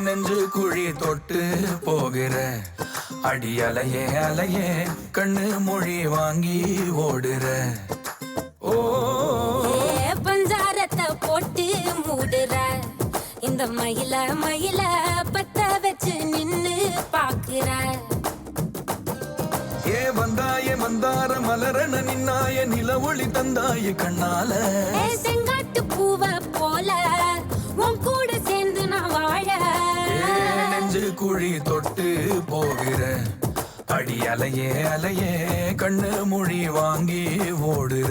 நெஞ்சு குழி தொட்டு போகிற அடி அலையே அலையே கண்ணு மொழி வாங்கி ஓடுற பஞ்சாரத்தை போட்டு மூடுற இந்த மயில மயில பத்த வச்சு நின்னு பாக்குற ஏ வந்தாய மந்தார மலரன நின்னாய நில ஒளி தந்தாய கண்ணால செங்காட்டு பூவ போல உன் கூட சேர்ந்து நான் வாழ நெஞ்சு குழி தொட்டு போகிற அடி அலையே அலையே கண்ணு மொழி வாங்கி ஓடுற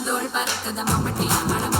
தோள் பறக்குத மம்மட்டியா